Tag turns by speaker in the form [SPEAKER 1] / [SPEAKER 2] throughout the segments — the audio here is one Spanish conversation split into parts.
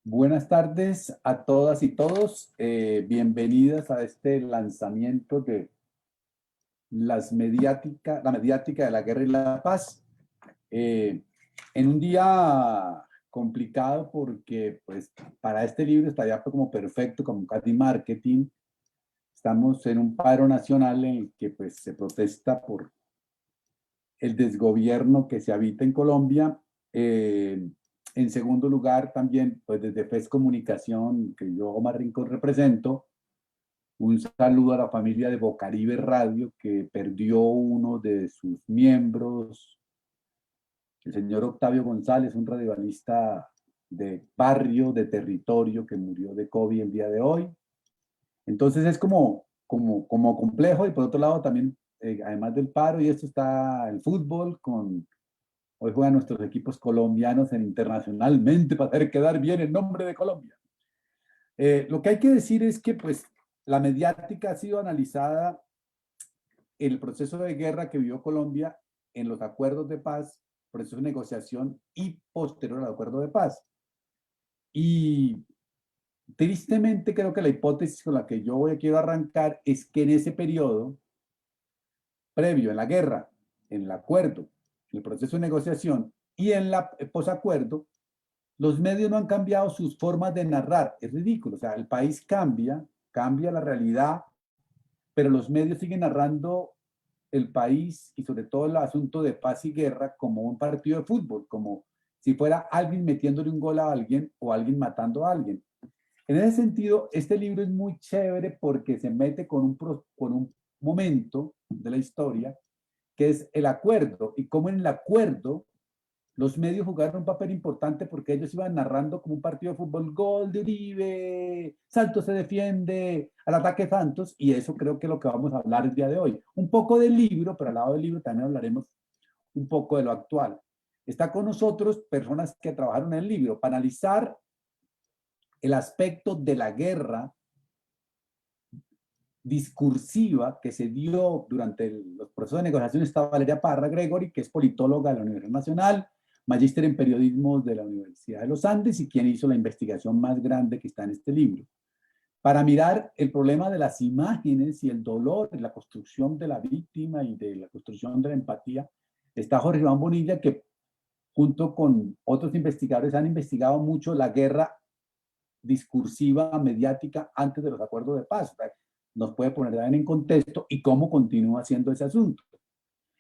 [SPEAKER 1] Buenas tardes a todas y todos. Bienvenidas a este lanzamiento de la mediática de la guerra y la paz. Eh, en un día complicado porque pues para este libro estaría como perfecto, como casi marketing. Estamos en un paro nacional en el que pues se protesta por el desgobierno que se habita en Colombia. En segundo lugar, también, pues desde FES Comunicación, que yo, Omar Rincón, represento, un saludo a la familia de Bocaribe Radio, que perdió uno de sus miembros, el señor Octavio González, un radioalista de barrio, de territorio, que murió de COVID el día de hoy. Entonces es como complejo, y por otro lado también, además del paro y esto, está el fútbol con... Hoy juegan nuestros equipos colombianos en internacionalmente para hacer quedar bien el nombre de Colombia. Lo que hay que decir es que pues la mediática ha sido analizada en el proceso de guerra que vivió Colombia, en los acuerdos de paz, proceso de negociación y posterior al acuerdo de paz. Y tristemente creo que la hipótesis con la que quiero arrancar es que en ese periodo previo, en la guerra, en el acuerdo, en el proceso de negociación y en la posacuerdo, los medios no han cambiado sus formas de narrar. Es ridículo. O sea, el país cambia la realidad, pero los medios siguen narrando el país y sobre todo el asunto de paz y guerra como un partido de fútbol, como si fuera alguien metiéndole un gol a alguien o alguien matando a alguien. En ese sentido, este libro es muy chévere porque se mete con un momento de la historia que es el acuerdo, y cómo en el acuerdo los medios jugaron un papel importante porque ellos iban narrando como un partido de fútbol: gol de Uribe, Santos se defiende, al ataque Santos, y eso creo que es lo que vamos a hablar el día de hoy. Un poco del libro, pero al lado del libro también hablaremos un poco de lo actual. Está con nosotros personas que trabajaron en el libro para analizar el aspecto de la guerra discursiva que se dio durante los procesos de negociación. Está Valeria Parra Gregory, que es politóloga de la Universidad Nacional, magíster en periodismo de la Universidad de los Andes y quien hizo la investigación más grande que está en este libro. Para mirar el problema de las imágenes y el dolor, la construcción de la víctima y de la construcción de la empatía, está Jorge Iván Bonilla, que junto con otros investigadores han investigado mucho la guerra discursiva, mediática, antes de los acuerdos de paz. O sea, nos puede poner también en contexto y cómo continúa siendo ese asunto.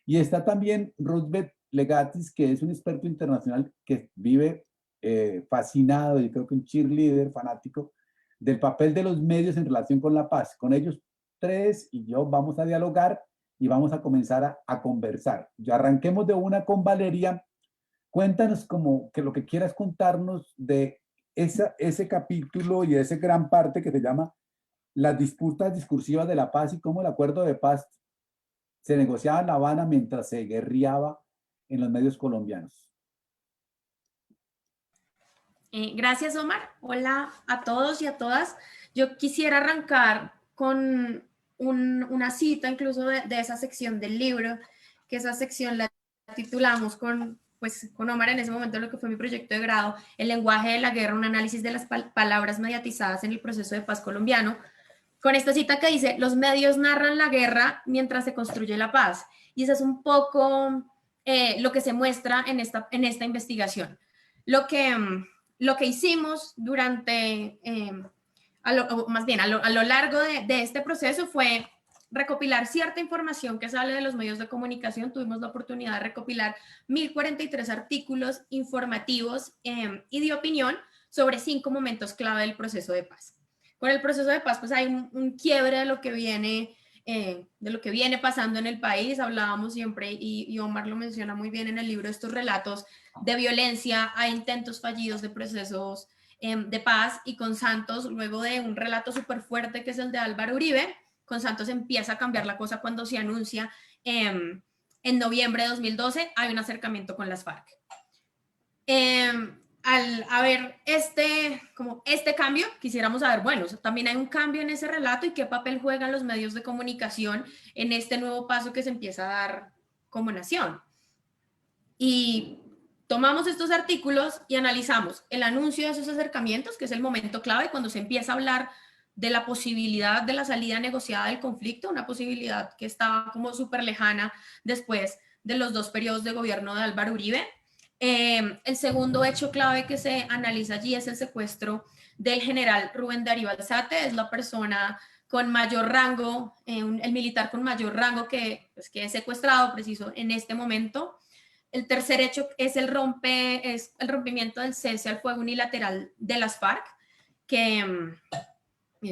[SPEAKER 1] Y está también Ruthbeth Legatis, que es un experto internacional que vive fascinado, yo creo que un cheerleader fanático del papel de los medios en relación con la paz. Con ellos tres y yo vamos a dialogar y vamos a comenzar a conversar. Ya arranquemos de una con Valeria. Cuéntanos como que lo que quieras contarnos de ese capítulo y esa gran parte que se llama las disputas discursivas de la paz y cómo el acuerdo de paz se negociaba en La Habana mientras se guerreaba en los medios colombianos.
[SPEAKER 2] Gracias, Omar. Hola a todos y a todas. Yo quisiera arrancar con una cita incluso de esa sección del libro, que esa sección la titulamos con Omar en ese momento, lo que fue mi proyecto de grado, El lenguaje de la guerra, un análisis de las palabras mediatizadas en el proceso de paz colombiano, con esta cita que dice: los medios narran la guerra mientras se construye la paz. Y eso es un poco lo que se muestra en esta investigación. Lo que, lo que hicimos durante, a lo largo de este proceso fue recopilar cierta información que sale de los medios de comunicación. Tuvimos la oportunidad de recopilar 1043 artículos informativos y de opinión sobre 5 momentos clave del proceso de paz. Con el proceso de paz, pues hay un quiebre de lo que viene pasando en el país. Hablábamos siempre, y Omar lo menciona muy bien en el libro, estos relatos de violencia, hay intentos fallidos de procesos de paz, y con Santos, luego de un relato súper fuerte que es el de Álvaro Uribe, con Santos empieza a cambiar la cosa cuando se anuncia en noviembre de 2012 hay un acercamiento con las FARC. Al haber este cambio, quisiéramos saber, bueno, también hay un cambio en ese relato, y qué papel juegan los medios de comunicación en este nuevo paso que se empieza a dar como nación. Y tomamos estos artículos y analizamos el anuncio de esos acercamientos, que es el momento clave cuando se empieza a hablar de la posibilidad de la salida negociada del conflicto, una posibilidad que estaba como súper lejana después de los 2 periodos de gobierno de Álvaro Uribe. El segundo hecho clave que se analiza allí es el secuestro del general Rubén Darío Alzate, es la persona con mayor rango, el militar con mayor rango que es secuestrado preciso en este momento. El tercer hecho es el rompimiento del cese al fuego unilateral de las FARC, que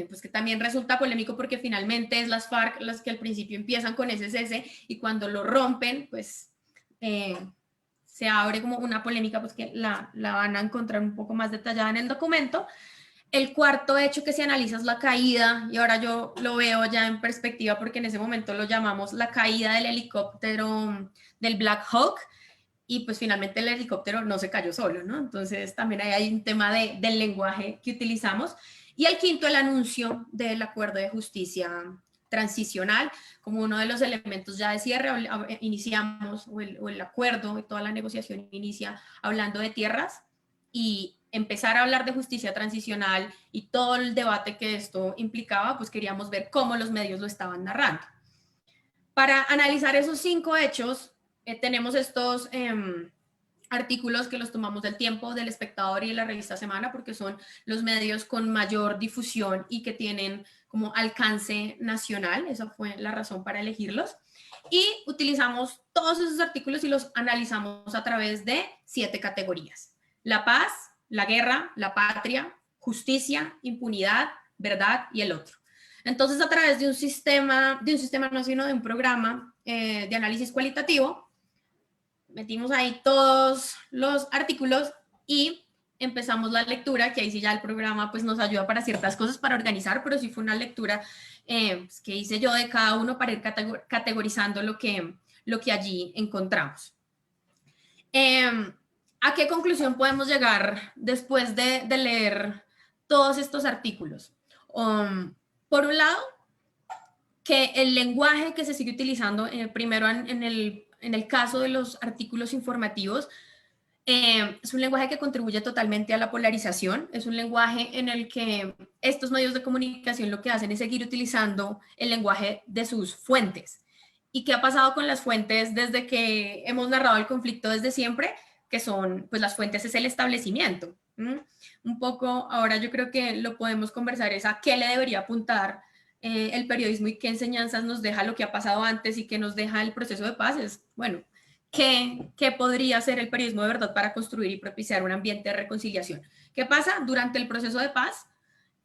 [SPEAKER 2] pues que también resulta polémico porque finalmente es las FARC las que al principio empiezan con ese cese y cuando lo rompen, pues se abre como una polémica pues que la van a encontrar un poco más detallada en el documento. El cuarto hecho que se analiza es la caída, y ahora yo lo veo ya en perspectiva porque en ese momento lo llamamos la caída del helicóptero del Black Hawk, y pues finalmente el helicóptero no se cayó solo, ¿no? Entonces también hay un tema del lenguaje que utilizamos. Y el quinto, el anuncio del acuerdo de justicia transicional, como uno de los elementos ya de cierre. Iniciamos, o el acuerdo y toda la negociación inicia hablando de tierras, y empezar a hablar de justicia transicional y todo el debate que esto implicaba, pues queríamos ver cómo los medios lo estaban narrando. Para analizar esos 5 hechos, tenemos estos artículos que los tomamos del Tiempo, del Espectador y de la revista Semana, porque son los medios con mayor difusión y que tienen como alcance nacional. Esa fue la razón para elegirlos. Y utilizamos todos esos artículos y los analizamos a través de 7 categorías: la paz, la guerra, la patria, justicia, impunidad, verdad y el otro. Entonces, a través de un sistema no, sino de un programa de análisis cualitativo, metimos ahí todos los artículos y empezamos la lectura, que ahí sí ya el programa pues nos ayuda para ciertas cosas, para organizar, pero sí fue una lectura pues, que hice yo de cada uno para ir categorizando lo que allí encontramos. ¿A qué conclusión podemos llegar después de leer todos estos artículos? Por un lado, que el lenguaje que se sigue utilizando, primero en el caso de los artículos informativos, es un lenguaje que contribuye totalmente a la polarización, es un lenguaje en el que estos medios de comunicación lo que hacen es seguir utilizando el lenguaje de sus fuentes. ¿Y qué ha pasado con las fuentes desde que hemos narrado el conflicto desde siempre? Que son, pues las fuentes es el establecimiento. Un poco, ahora yo creo que lo podemos conversar, es a qué le debería apuntar el periodismo y qué enseñanzas nos deja lo que ha pasado antes y qué nos deja el proceso de paz. Es, bueno, ¿qué podría hacer el periodismo de verdad para construir y propiciar un ambiente de reconciliación? ¿Qué pasa? Durante el proceso de paz,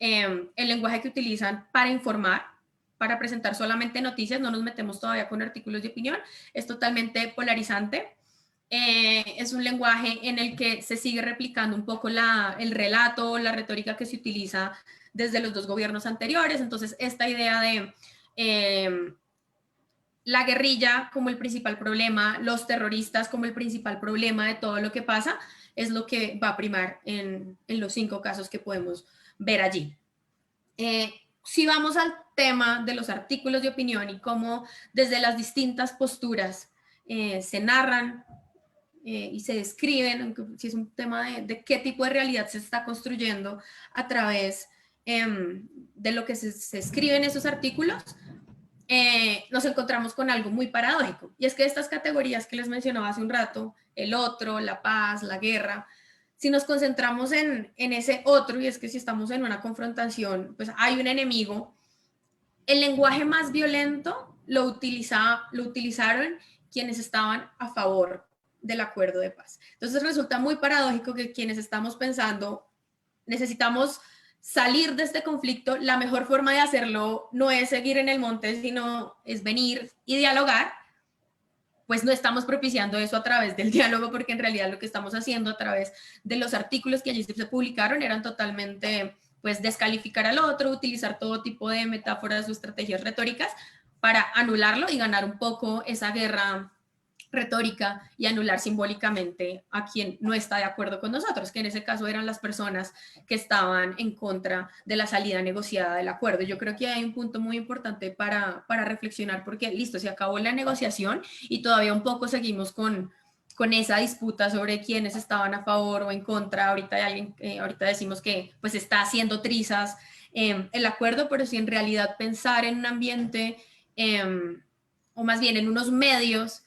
[SPEAKER 2] el lenguaje que utilizan para informar, para presentar solamente noticias, no nos metemos todavía con artículos de opinión, es totalmente polarizante. Es un lenguaje en el que se sigue replicando un poco el relato, la retórica que se utiliza desde los 2 gobiernos anteriores. Entonces, esta idea de la guerrilla como el principal problema, los terroristas como el principal problema de todo lo que pasa, es lo que va a primar en los 5 casos que podemos ver allí. Si vamos al tema de los artículos de opinión y cómo desde las distintas posturas se narran y se describen, aunque si es un tema de qué tipo de realidad se está construyendo a través de lo que se escribe en esos artículos, nos encontramos con algo muy paradójico, y es que estas categorías que les mencionaba hace un rato, el otro, la paz, la guerra, si nos concentramos en ese otro, y es que si estamos en una confrontación, pues hay un enemigo, el lenguaje más violento lo utilizaron quienes estaban a favor del acuerdo de paz. Entonces resulta muy paradójico que quienes estamos pensando, necesitamos salir de este conflicto, la mejor forma de hacerlo no es seguir en el monte, sino es venir y dialogar, pues no estamos propiciando eso a través del diálogo, porque en realidad lo que estamos haciendo a través de los artículos que allí se publicaron eran totalmente, pues, descalificar al otro, utilizar todo tipo de metáforas o estrategias retóricas para anularlo y ganar un poco esa guerra retórica y anular simbólicamente a quien no está de acuerdo con nosotros, que en ese caso eran las personas que estaban en contra de la salida negociada del acuerdo. Yo creo que hay un punto muy importante para reflexionar, porque listo, se acabó la negociación y todavía un poco seguimos con con esa disputa sobre quiénes estaban a favor o en contra. Ahorita hay alguien, ahorita decimos que pues está haciendo trizas el acuerdo, pero si en realidad pensar en un ambiente o más bien en unos medios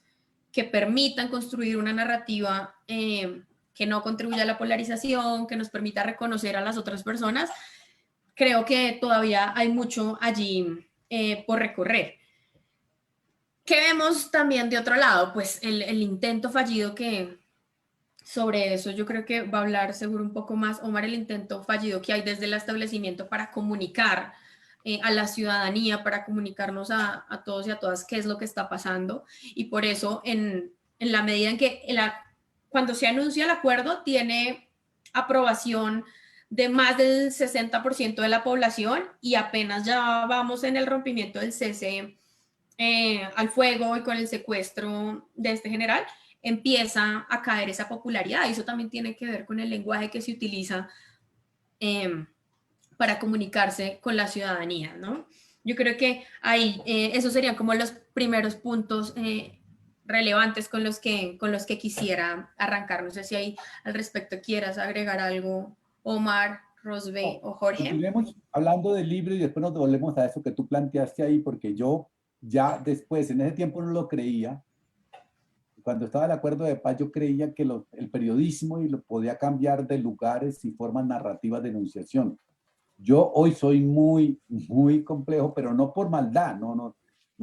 [SPEAKER 2] que permitan construir una narrativa que no contribuya a la polarización, que nos permita reconocer a las otras personas, creo que todavía hay mucho allí por recorrer. ¿Qué vemos también de otro lado? Pues el intento fallido que sobre eso yo creo que va a hablar seguro un poco más Omar, el intento fallido que hay desde el establecimiento para comunicar a la ciudadanía, para comunicarnos a todos y a todas qué es lo que está pasando. Y por eso en la medida en que cuando se anuncia el acuerdo tiene aprobación de más del 60% de la población y apenas ya vamos en el rompimiento del cese al fuego y con el secuestro de este general, empieza a caer esa popularidad. Y eso también tiene que ver con el lenguaje que se utiliza para comunicarse con la ciudadanía, ¿no? Yo creo que ahí esos serían como los primeros puntos relevantes con los que quisiera arrancar. No sé si ahí al respecto quieras agregar algo, Omar, Rosbe o Jorge.
[SPEAKER 1] Continuemos hablando del libro y después nos volvemos a eso que tú planteaste ahí, porque yo ya después, en ese tiempo no lo creía. Cuando estaba el acuerdo de paz, yo creía que el periodismo y lo podía cambiar de lugares y formas narrativas de enunciación. Yo hoy soy muy, muy complejo, pero no por maldad, no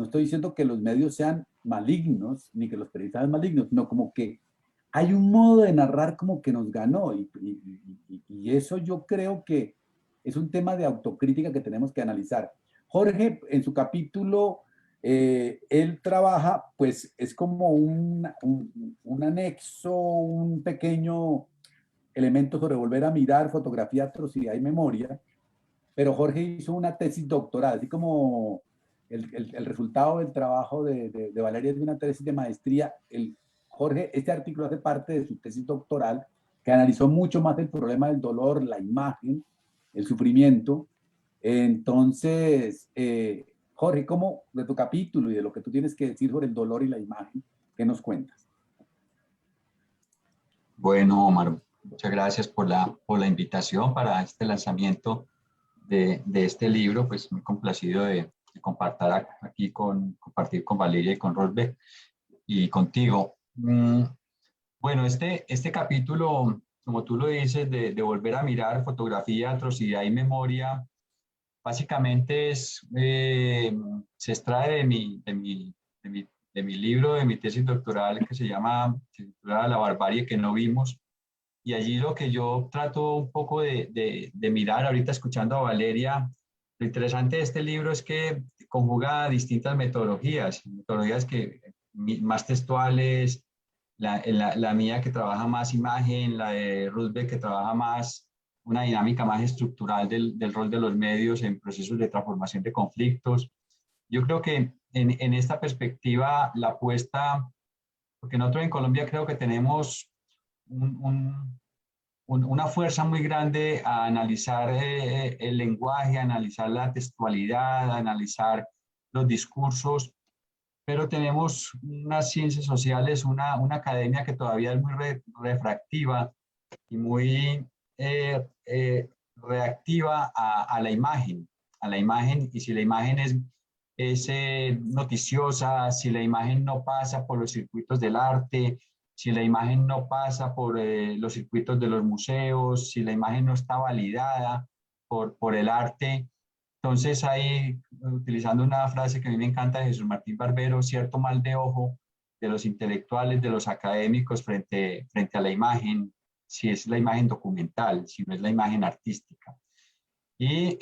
[SPEAKER 1] estoy diciendo que los medios sean malignos, ni que los periodistas sean malignos, sino como que hay un modo de narrar como que nos ganó y eso yo creo que es un tema de autocrítica que tenemos que analizar. Jorge, en su capítulo, él trabaja, pues es como un anexo, un pequeño elemento sobre volver a mirar fotografía, atrocidad y memoria, pero Jorge hizo una tesis doctoral, así como el resultado del trabajo de Valeria es de una tesis de maestría. Jorge, este artículo hace parte de su tesis doctoral, que analizó mucho más el problema del dolor, la imagen, el sufrimiento. Entonces, Jorge, ¿cómo de tu capítulo y de lo que tú tienes que decir sobre el dolor y la imagen, qué nos cuentas?
[SPEAKER 3] Bueno, Omar, muchas gracias por la invitación para este lanzamiento de este libro. Pues muy complacido de compartir aquí compartir con Valeria y con Rosbe y contigo. Bueno, este capítulo, como tú lo dices, de volver a mirar fotografía, atrocidad y memoria, básicamente se extrae de mi libro, de mi tesis doctoral que se titula La barbarie que no vimos. Y allí lo que yo trato un poco de mirar, ahorita escuchando a Valeria, lo interesante de este libro es que conjuga distintas metodologías que más textuales, la mía que trabaja más imagen, la de Rosbe que trabaja más una dinámica más estructural del rol de los medios en procesos de transformación de conflictos. Yo creo que en esta perspectiva la apuesta, porque nosotros en Colombia creo que tenemos una fuerza muy grande a analizar el lenguaje, a analizar la textualidad, a analizar los discursos, pero tenemos unas ciencias sociales, una academia que todavía es muy refractiva y muy reactiva a la imagen, y si la imagen es noticiosa, si la imagen no pasa por los circuitos del arte, si la imagen no pasa por los circuitos de los museos, si la imagen no está validada por el arte, entonces hay, utilizando una frase que a mí me encanta de Jesús Martín Barbero, cierto mal de ojo de los intelectuales, de los académicos frente a la imagen, si es la imagen documental, si no es la imagen artística. Y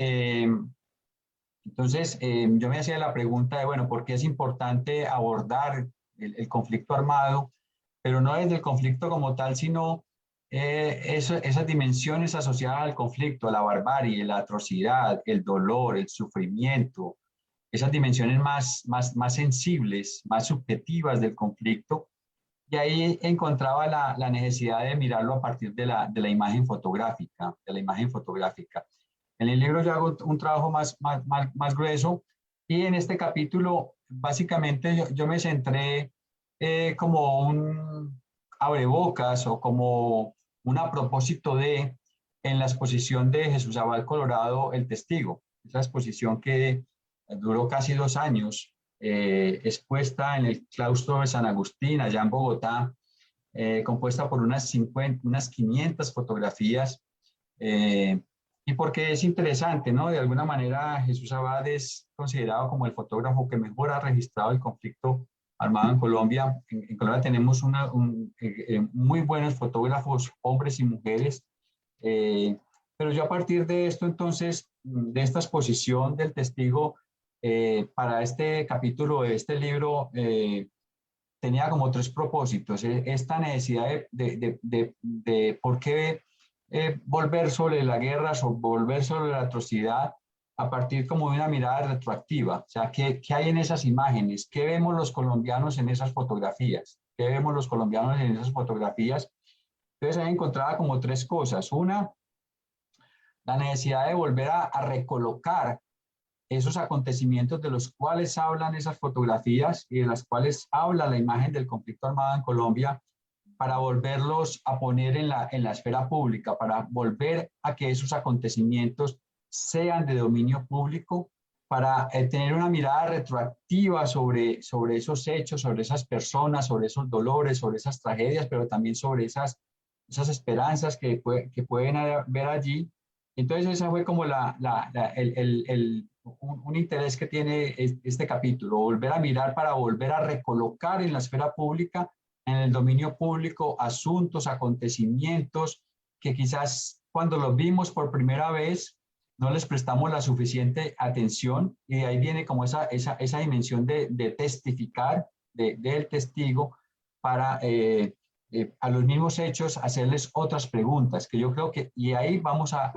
[SPEAKER 3] entonces yo me hacía la pregunta de, bueno, ¿por qué es importante abordar el conflicto armado? Pero no desde el conflicto como tal, sino esas dimensiones asociadas al conflicto, la barbarie, la atrocidad, el dolor, el sufrimiento, esas dimensiones más sensibles, más subjetivas del conflicto. Y ahí encontraba la necesidad de mirarlo a partir de la imagen fotográfica, En el libro yo hago un trabajo más grueso y en este capítulo básicamente yo me centré como abrebocas o como un a propósito de en la exposición de Jesús Abad Colorado, El Testigo. Esa exposición que duró casi 2 años, expuesta en el claustro de San Agustín, allá en Bogotá, compuesta por unas 500 fotografías. Y porque es interesante, ¿no? De alguna manera Jesús Abad es considerado como el fotógrafo que mejor ha registrado el conflicto armado en Colombia. En Colombia tenemos muy buenos fotógrafos, hombres y mujeres. Pero yo a partir de esto, entonces, de esta exposición del Testigo, para este capítulo de este libro, tenía como 3 propósitos. Esta necesidad de por qué volver sobre la guerra, volver sobre la atrocidad, a partir como de una mirada retroactiva. O sea, ¿qué hay en esas imágenes? ¿Qué vemos los colombianos en esas fotografías? ¿Qué vemos los colombianos en esas fotografías? Entonces ahí encontraba como 3 cosas. Una, la necesidad de volver a recolocar esos acontecimientos de los cuales hablan esas fotografías y de las cuales habla la imagen del conflicto armado en Colombia, para volverlos a poner en la esfera pública, para volver a que esos acontecimientos sean de dominio público, para tener una mirada retroactiva sobre esos hechos, sobre esas personas, sobre esos dolores, sobre esas tragedias, pero también sobre esas esperanzas que pueden haber allí. Entonces esa fue como un interés que tiene este capítulo, volver a mirar para volver a recolocar en la esfera pública, en el dominio público, asuntos, acontecimientos que quizás cuando los vimos por primera vez no les prestamos la suficiente atención, y de ahí viene como esa dimensión de testificar, del testigo, para a los mismos hechos hacerles otras preguntas, que yo creo que, y ahí vamos a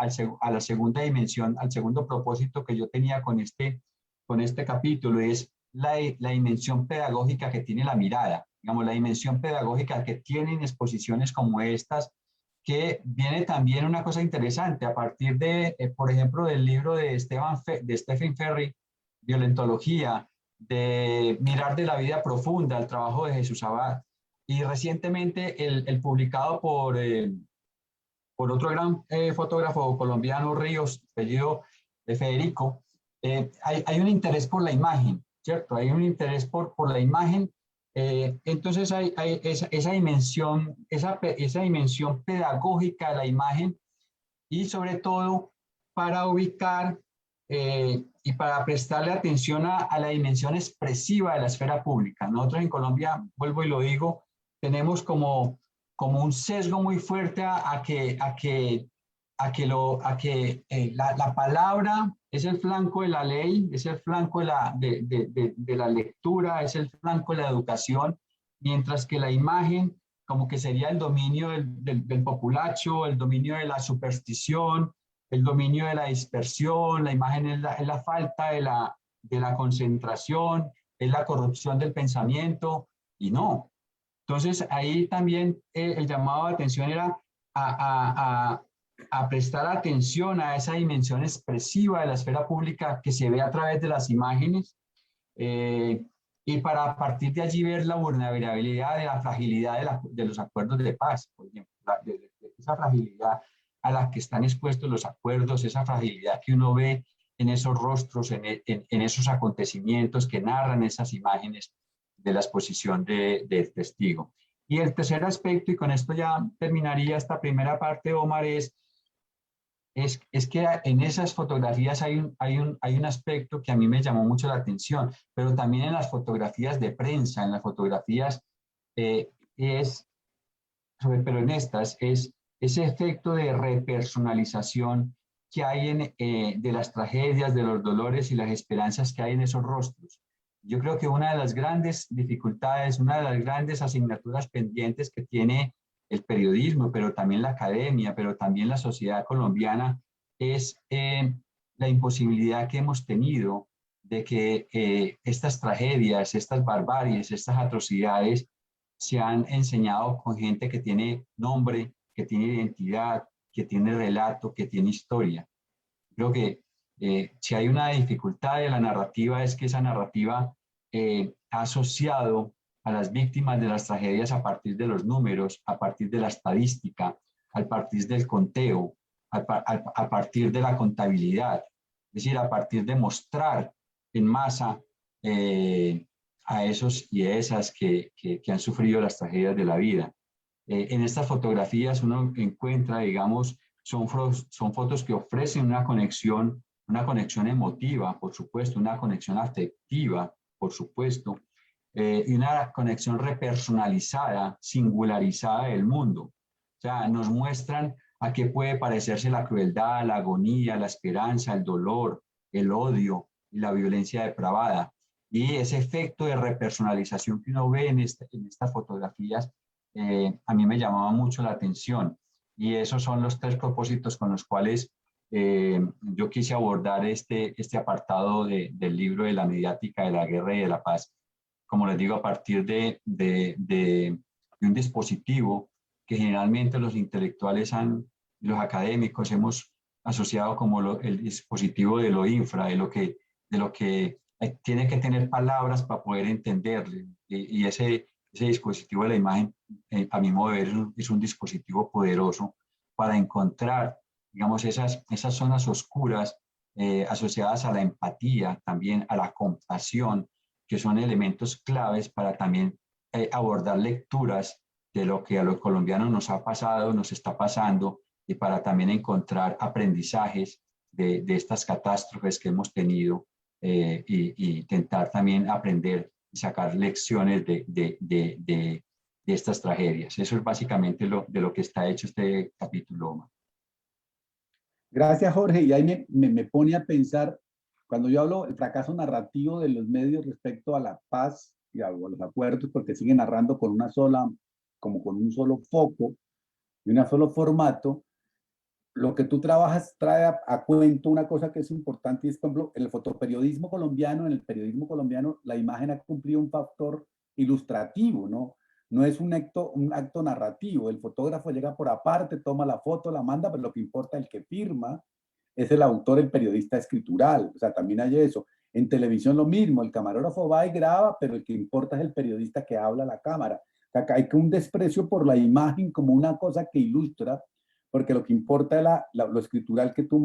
[SPEAKER 3] la segunda dimensión, al segundo propósito que yo tenía con este capítulo, es la dimensión pedagógica que tiene la mirada, digamos, la dimensión pedagógica que tienen exposiciones como estas, que viene también una cosa interesante, a partir de, por ejemplo, del libro de Stephen Ferry, Violentología, de Mirar de la Vida Profunda, el trabajo de Jesús Abad, y recientemente el publicado por otro gran fotógrafo colombiano, Ríos, apellido de Federico. Hay un interés por la imagen, ¿cierto? Hay un interés por la imagen. Entonces hay esa dimensión pedagógica de la imagen, y sobre todo para ubicar y para prestarle atención a la dimensión expresiva de la esfera pública. Nosotros en Colombia, vuelvo y lo digo, tenemos como un sesgo muy fuerte a que la palabra es el flanco de la ley, es el flanco de la lectura, es el flanco de la educación, mientras que la imagen como que sería el dominio del populacho, el dominio de la superstición, el dominio de la dispersión. La imagen es la falta de la concentración, es la corrupción del pensamiento, y no. Entonces ahí también el llamado de atención era a prestar atención a esa dimensión expresiva de la esfera pública que se ve a través de las imágenes, y para a partir de allí ver la vulnerabilidad, de la fragilidad de los acuerdos de paz, por ejemplo, esa fragilidad a la que están expuestos los acuerdos, esa fragilidad que uno ve en esos rostros, en esos acontecimientos que narran esas imágenes de la exposición del testigo. Y el tercer aspecto, y con esto ya terminaría esta primera parte, Omar, es que en esas fotografías hay un aspecto que a mí me llamó mucho la atención, pero también en las fotografías de prensa, en las fotografías, pero en estas, es ese efecto de repersonalización que hay de las tragedias, de los dolores y las esperanzas que hay en esos rostros. Yo creo que una de las grandes dificultades, una de las grandes asignaturas pendientes que tiene el periodismo, pero también la academia, pero también la sociedad colombiana, es la imposibilidad que hemos tenido de que estas tragedias, estas barbaries, estas atrocidades se han enseñado con gente que tiene nombre, que tiene identidad, que tiene relato, que tiene historia. Creo que si hay una dificultad de la narrativa, es que esa narrativa ha asociado a las víctimas de las tragedias a partir de los números, a partir de la estadística, a partir del conteo, a partir de la contabilidad, es decir, a partir de mostrar en masa a esos y a esas que han sufrido las tragedias de la vida. En estas fotografías uno encuentra, digamos, son fotos que ofrecen una conexión emotiva, por supuesto, una conexión afectiva, por supuesto, y una conexión repersonalizada, singularizada del mundo. O sea, nos muestran a qué puede parecerse la crueldad, la agonía, la esperanza, el dolor, el odio y la violencia depravada. Y ese efecto de repersonalización que uno ve en estas fotografías, a mí me llamaba mucho la atención. Y esos son los 3 propósitos con los cuales yo quise abordar este apartado del libro de la mediática de la guerra y de la paz. Como les digo, a partir de un dispositivo que generalmente los intelectuales los académicos hemos asociado como el dispositivo de lo infra, de lo que tiene que tener palabras para poder entenderle. Y ese dispositivo de la imagen, a mi modo de ver, es un dispositivo poderoso para encontrar, digamos, esas zonas oscuras asociadas a la empatía, también a la compasión, que son elementos claves para también abordar lecturas de lo que a los colombianos nos ha pasado, nos está pasando, y para también encontrar aprendizajes de estas catástrofes que hemos tenido y intentar también aprender y sacar lecciones de estas tragedias. Eso es básicamente de lo que está hecho este capítulo, Omar.
[SPEAKER 1] Gracias, Jorge. Y ahí me pone a pensar, cuando yo hablo del fracaso narrativo de los medios respecto a la paz y a los acuerdos, porque siguen narrando con como con un solo foco y un solo formato, lo que tú trabajas trae a cuento una cosa que es importante, y es, por ejemplo, en el fotoperiodismo colombiano, en el periodismo colombiano, la imagen ha cumplido un factor ilustrativo, ¿no? No es un acto narrativo. El fotógrafo llega por aparte, toma la foto, la manda, pero lo que importa, el que firma, es el autor, el periodista escritural. O sea, también hay eso. En televisión lo mismo, el camarógrafo va y graba, pero el que importa es el periodista que habla a la cámara. O sea, hay un desprecio por la imagen como una cosa que ilustra, porque lo que importa es lo escritural que tú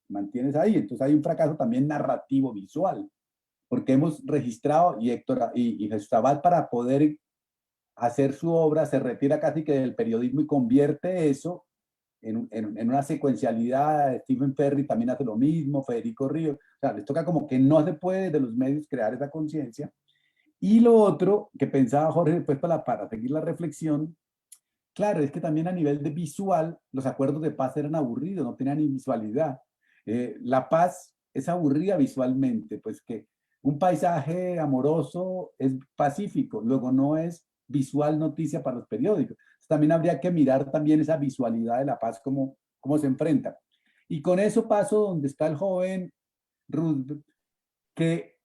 [SPEAKER 1] mantienes ahí. Entonces hay un fracaso también narrativo visual, porque hemos registrado, y Héctor y Jesús Abad, para poder hacer su obra, se retira casi que del periodismo y convierte eso en una secuencialidad. Stephen Ferry también hace lo mismo, Federico Ríos. O sea, les toca como que no se puede de los medios crear esa conciencia. Y lo otro que pensaba Jorge después para seguir la reflexión, claro, es que también a nivel de visual, los acuerdos de paz eran aburridos, no tenían ni visualidad. La paz es aburrida visualmente, pues que un paisaje amoroso es pacífico, luego no es visual noticia para los periódicos. Entonces, también habría que mirar también esa visualidad de la paz, cómo se enfrenta. Y con eso paso donde está el joven Ruth, que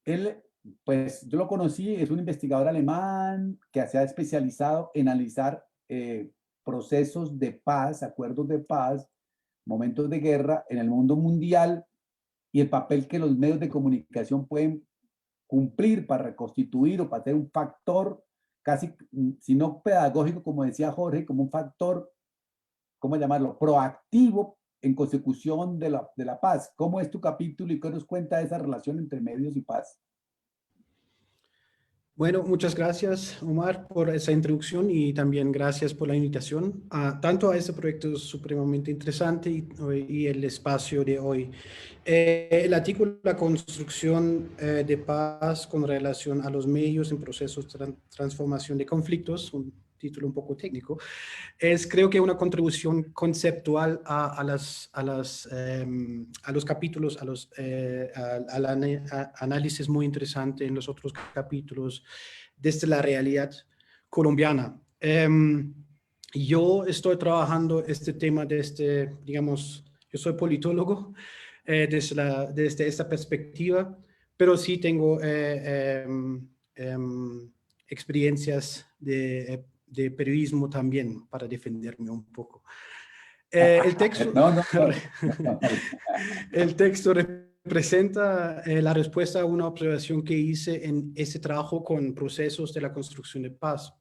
[SPEAKER 1] él, pues yo lo conocí, es un investigador alemán que se ha especializado en analizar procesos de paz, acuerdos de paz, momentos de guerra en el mundo mundial, y el papel que los medios de comunicación pueden cumplir para reconstituir o para ser un factor casi, si no pedagógico, como decía Jorge, como un factor, ¿cómo llamarlo?, proactivo en consecución de la paz. ¿Cómo es tu capítulo y qué nos cuenta de esa relación entre medios y paz?
[SPEAKER 4] Bueno, muchas gracias, Omar, por esa introducción, y también gracias por la invitación tanto a este proyecto supremamente interesante y el espacio de hoy. El artículo La construcción de paz con relación a los medios en procesos de transformación de conflictos, un título un poco técnico, es creo que una contribución conceptual a los capítulos, al análisis muy interesante en los otros capítulos desde la realidad colombiana. Yo estoy trabajando este tema desde, digamos, yo soy politólogo desde esta perspectiva, pero sí tengo experiencias de periodismo también para defenderme un poco. El texto,
[SPEAKER 1] No.
[SPEAKER 4] el texto presenta la respuesta a una observación que hice en ese trabajo con procesos de la construcción de paz.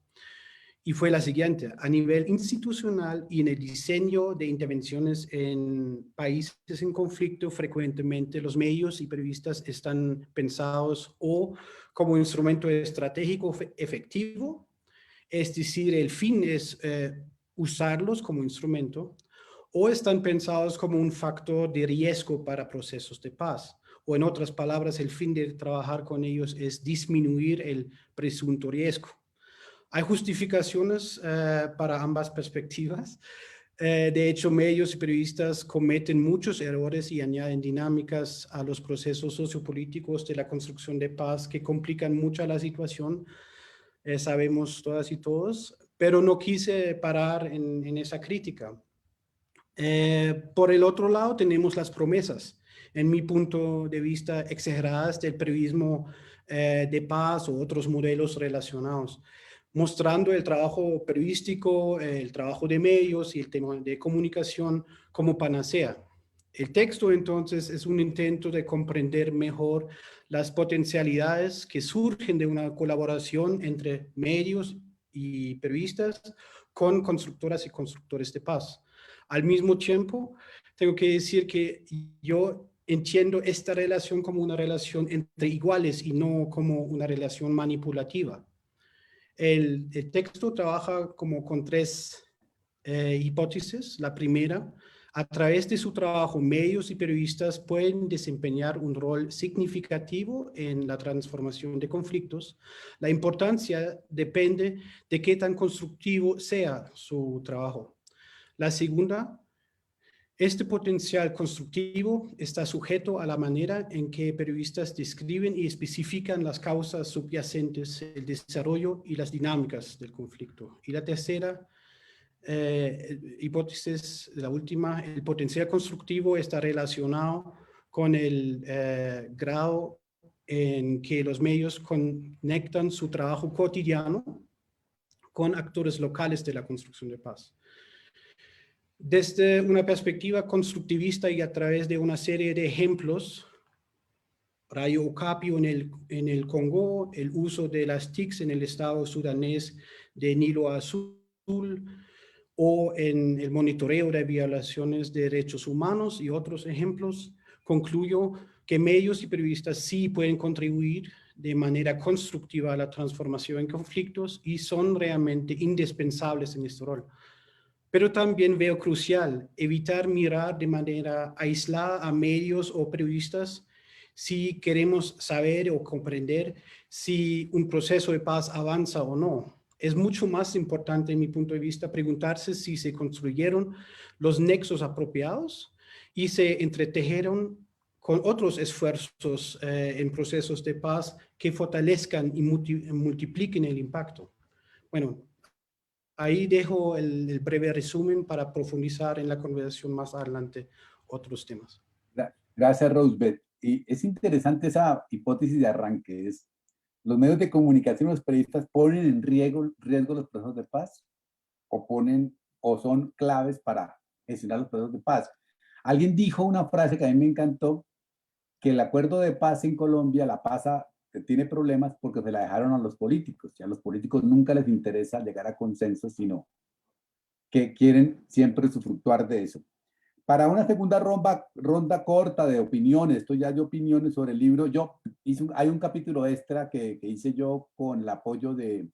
[SPEAKER 4] Y fue la siguiente: a nivel institucional y en el diseño de intervenciones en países en conflicto, frecuentemente los medios y periodistas están pensados o como instrumento estratégico efectivo, es decir, el fin es usarlos como instrumento, o están pensados como un factor de riesgo para procesos de paz. O en otras palabras, el fin de trabajar con ellos es disminuir el presunto riesgo. Hay justificaciones para ambas perspectivas. De hecho, medios y periodistas cometen muchos errores y añaden dinámicas a los procesos sociopolíticos de la construcción de paz que complican mucho la situación. Sabemos todas y todos, pero no quise parar en esa crítica. Por el otro lado, tenemos las promesas, en mi punto de vista, exageradas del periodismo de paz o otros modelos relacionados, mostrando el trabajo periodístico, el trabajo de medios y el tema de comunicación como panacea. El texto, entonces, es un intento de comprender mejor las potencialidades que surgen de una colaboración entre medios y periodistas con constructoras y constructores de paz. Al mismo tiempo, tengo que decir que yo entiendo esta relación como una relación entre iguales y no como una relación manipulativa. El texto trabaja como con tres hipótesis. La primera: a través de su trabajo, medios y periodistas pueden desempeñar un rol significativo en la transformación de conflictos. La importancia depende de qué tan constructivo sea su trabajo. La segunda: este potencial constructivo está sujeto a la manera en que periodistas describen y especifican las causas subyacentes, el desarrollo y las dinámicas del conflicto. Y la tercera hipótesis, la última: el potencial constructivo está relacionado con el grado en que los medios conectan su trabajo cotidiano con actores locales de la construcción de paz. Desde una perspectiva constructivista y a través de una serie de ejemplos, Rayo Okapi en el Congo, el uso de las TICs en el estado sudanés de Nilo Azul, o en el monitoreo de violaciones de derechos humanos y otros ejemplos, concluyo que medios y periodistas sí pueden contribuir de manera constructiva a la transformación en conflictos y son realmente indispensables en este rol. Pero también veo crucial evitar mirar de manera aislada a medios o periodistas si queremos saber o comprender si un proceso de paz avanza o no. Es mucho más importante, en mi punto de vista, preguntarse si se construyeron los nexos apropiados y se entretejeron con otros esfuerzos en procesos de paz que fortalezcan y multipliquen el impacto. Bueno, ahí dejo el breve resumen para profundizar en la conversación más adelante otros temas.
[SPEAKER 1] Gracias, Roosevelt. Y es interesante esa hipótesis de arranque. ¿Los medios de comunicación, los periodistas, ponen en riesgo los procesos de paz? ¿O son claves para gestionar los procesos de paz? Alguien dijo una frase que a mí me encantó, que el acuerdo de paz en Colombia, la paz tiene problemas porque se la dejaron a los políticos. Y a los políticos nunca les interesa llegar a consensos, sino que quieren siempre usufructuar de eso. Para una segunda ronda corta de opiniones, esto ya de opiniones sobre el libro, hay un capítulo extra que hice yo con el apoyo de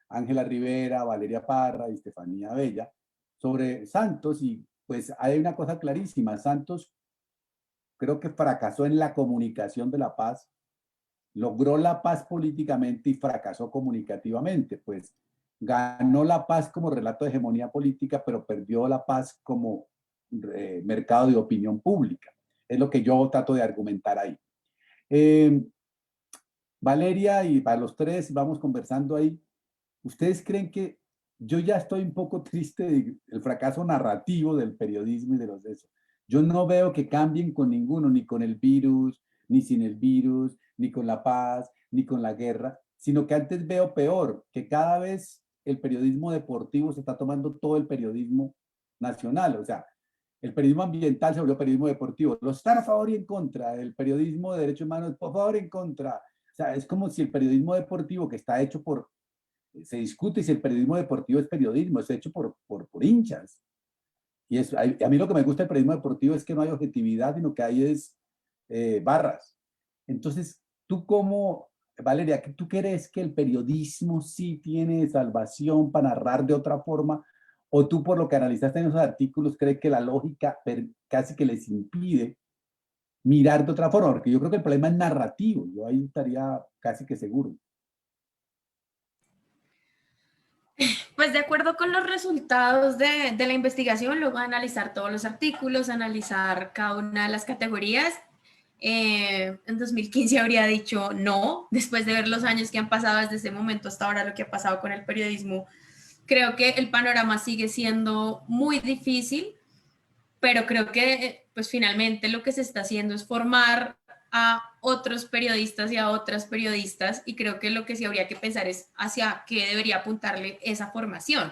[SPEAKER 1] Ángela Rivera, Valeria Parra y Estefanía Bella sobre Santos, y pues hay una cosa clarísima: Santos creo que fracasó en la comunicación de la paz, logró la paz políticamente y fracasó comunicativamente, pues ganó la paz como relato de hegemonía política, pero perdió la paz como mercado de opinión pública. Es lo que yo trato de argumentar ahí. Valeria, y para los tres vamos conversando ahí, ¿ustedes creen que yo ya estoy un poco triste del fracaso narrativo del periodismo y de los de eso? Yo no veo que cambien con ninguno, ni con el virus, ni sin el virus, ni con la paz, ni con la guerra, sino que antes veo peor, que cada vez el periodismo deportivo se está tomando todo el periodismo nacional. O sea, El periodismo ambiental se volvió periodismo deportivo. Los están a favor y en contra. El periodismo de derechos humanos, a favor y en contra. O sea, es como si el periodismo deportivo, que está hecho por, se discute si el periodismo deportivo es periodismo, es hecho por hinchas. Y es, a mí lo que me gusta del periodismo deportivo es que no hay objetividad, sino que hay es barras. Entonces, tú como, Valeria, ¿tú crees que el periodismo sí tiene salvación para narrar de otra forma? ¿O tú, por lo que analizaste en esos artículos, crees que la lógica casi que les impide mirar de otra forma? Porque yo creo que el problema es narrativo. Yo ahí estaría casi que seguro.
[SPEAKER 2] Pues de acuerdo con los resultados de la investigación, luego analizar todos los artículos, analizar cada una de las categorías, en 2015 habría dicho no, después de ver los años que han pasado desde ese momento hasta ahora, lo que ha pasado con el periodismo. Creo que el panorama sigue siendo muy difícil, pero creo que pues finalmente lo que se está haciendo es formar a otros periodistas y a otras periodistas, y creo que lo que sí habría que pensar es hacia qué debería apuntarle esa formación.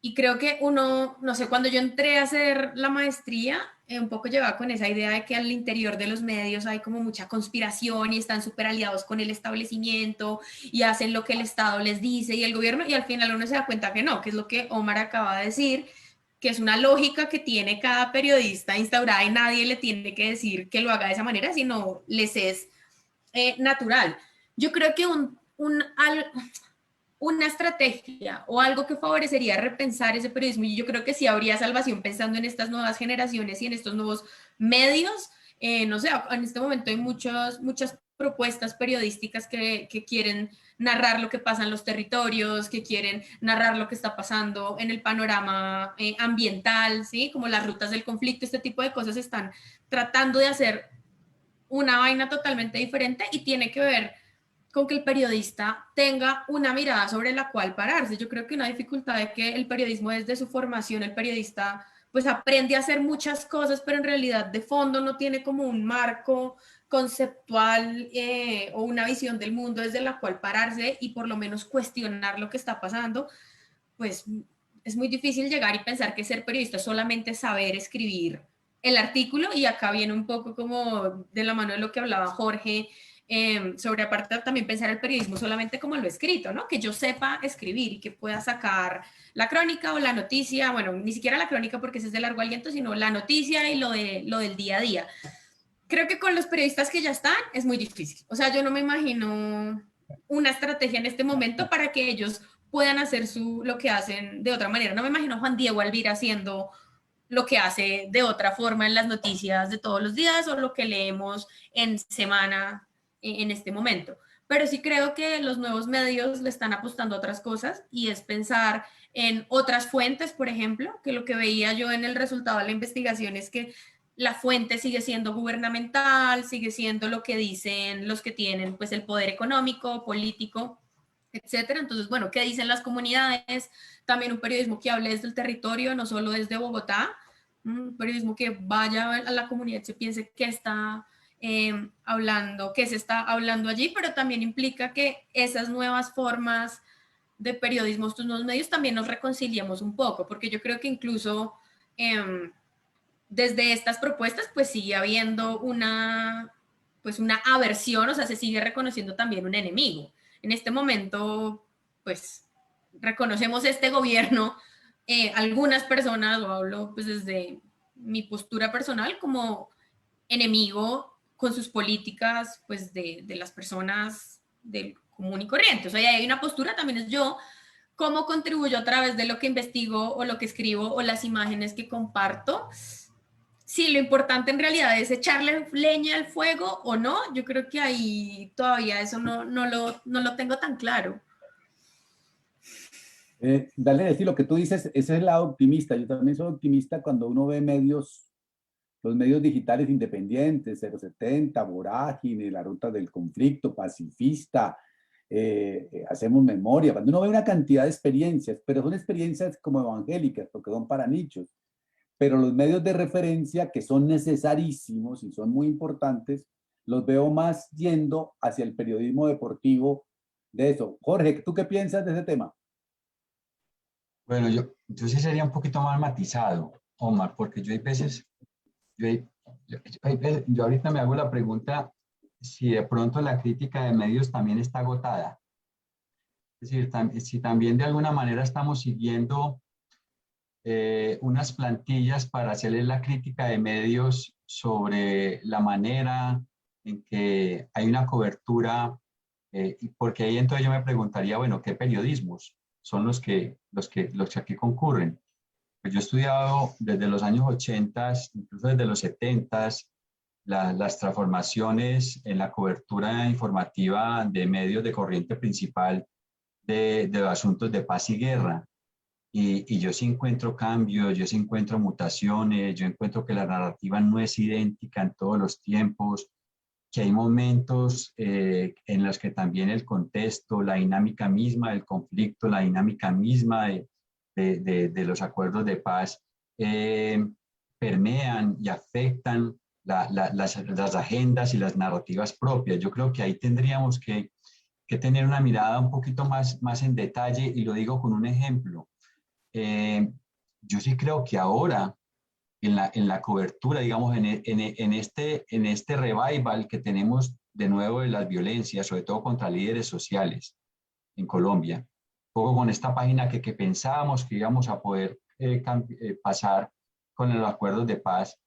[SPEAKER 2] Y creo que uno, no sé, cuando yo entré a hacer la maestría, un poco llevaba con esa idea de que al interior de los medios hay como mucha conspiración y están súper aliados con el establecimiento y hacen lo que el Estado les dice y el gobierno, y al final uno se da cuenta que no, que es lo que Omar acaba de decir, que es una lógica que tiene cada periodista instaurada y nadie le tiene que decir que lo haga de esa manera, sino les es natural. Yo creo que una estrategia o algo que favorecería repensar ese periodismo, y yo creo que sí habría salvación pensando en estas nuevas generaciones y en estos nuevos medios. No sé, en este momento hay muchas propuestas periodísticas que quieren narrar lo que pasa en los territorios, que quieren narrar lo que está pasando en el panorama ambiental, ¿sí? Como las rutas del conflicto, este tipo de cosas están tratando de hacer una vaina totalmente diferente y tiene que ver con que el periodista tenga una mirada sobre la cual pararse. Yo creo que una dificultad de que el periodismo desde su formación, el periodista pues aprende a hacer muchas cosas, pero en realidad de fondo no tiene como un marco conceptual o una visión del mundo desde la cual pararse y por lo menos cuestionar lo que está pasando, pues es muy difícil llegar y pensar que ser periodista es solamente saber escribir el artículo, y acá viene un poco como de la mano de lo que hablaba Jorge, sobre aparte también pensar el periodismo solamente como lo escrito, ¿no? Que yo sepa escribir y que pueda sacar la crónica o la noticia, bueno, ni siquiera la crónica porque ese es de largo aliento, sino la noticia y lo del día a día. Creo que con los periodistas que ya están es muy difícil. O sea, yo no me imagino una estrategia en este momento para que ellos puedan hacer lo que hacen de otra manera. No me imagino a Juan Diego Alvira haciendo lo que hace de otra forma en las noticias de todos los días o lo que leemos en semana en este momento. Pero sí creo que los nuevos medios le están apostando a otras cosas y es pensar en otras fuentes, por ejemplo, que lo que veía yo en el resultado de la investigación es que la fuente sigue siendo gubernamental, sigue siendo lo que dicen los que tienen pues el poder económico, político, etcétera. Entonces, bueno, ¿qué dicen las comunidades? También un periodismo que hable desde el territorio, no solo desde Bogotá, un periodismo que vaya a la comunidad, se piense qué está hablando, qué se está hablando allí, pero también implica que esas nuevas formas de periodismo, estos nuevos medios, también nos reconciliemos un poco, porque yo creo que incluso desde estas propuestas, pues sigue habiendo pues una aversión, o sea, se sigue reconociendo también un enemigo. En este momento, pues reconocemos este gobierno, algunas personas, o hablo pues desde mi postura personal, como enemigo con sus políticas, pues de las personas del común y corriente. O sea, hay una postura, también es yo, cómo contribuyo a través de lo que investigo o lo que escribo o las imágenes que comparto. Si lo importante en realidad es echarle leña al fuego o no, yo creo que ahí todavía eso no lo tengo tan claro.
[SPEAKER 1] Dale, decir lo que tú dices, ese es el lado optimista. Yo también soy optimista cuando uno ve medios, los medios digitales independientes, 070, Vorágine, La Ruta del Conflicto, Pacifista, Hacemos Memoria, cuando uno ve una cantidad de experiencias, pero son experiencias como evangélicas, porque son para nichos, pero los medios de referencia que son necesarísimos y son muy importantes, los veo más yendo hacia el periodismo deportivo de eso. Jorge, ¿tú qué piensas de ese tema?
[SPEAKER 3] Bueno, yo sí sería un poquito más matizado. Omar, porque yo hay veces, yo ahorita me hago la pregunta si de pronto la crítica de medios también está agotada. Es decir, si también de alguna manera estamos siguiendo unas plantillas para hacerle la crítica de medios sobre la manera en que hay una cobertura, porque ahí entonces yo me preguntaría, bueno, ¿qué periodismos son los que aquí concurren? Pues yo he estudiado desde los años 80, incluso desde los 70, las transformaciones en la cobertura informativa de medios de corriente principal de los asuntos de paz y guerra. Y yo sí encuentro cambios, yo sí encuentro mutaciones, yo encuentro que la narrativa no es idéntica en todos los tiempos, que hay momentos en los que también el contexto, la dinámica misma del conflicto, la dinámica misma de los acuerdos de paz permean y afectan las agendas y las narrativas propias. Yo creo que ahí tendríamos que tener una mirada un poquito más en detalle, y lo digo con un ejemplo. Yo sí creo que ahora, en la cobertura, digamos, en este revival que tenemos de nuevo de las violencias, sobre todo contra líderes sociales en Colombia, un poco con esta página que pensábamos que íbamos a poder pasar con los acuerdos de paz,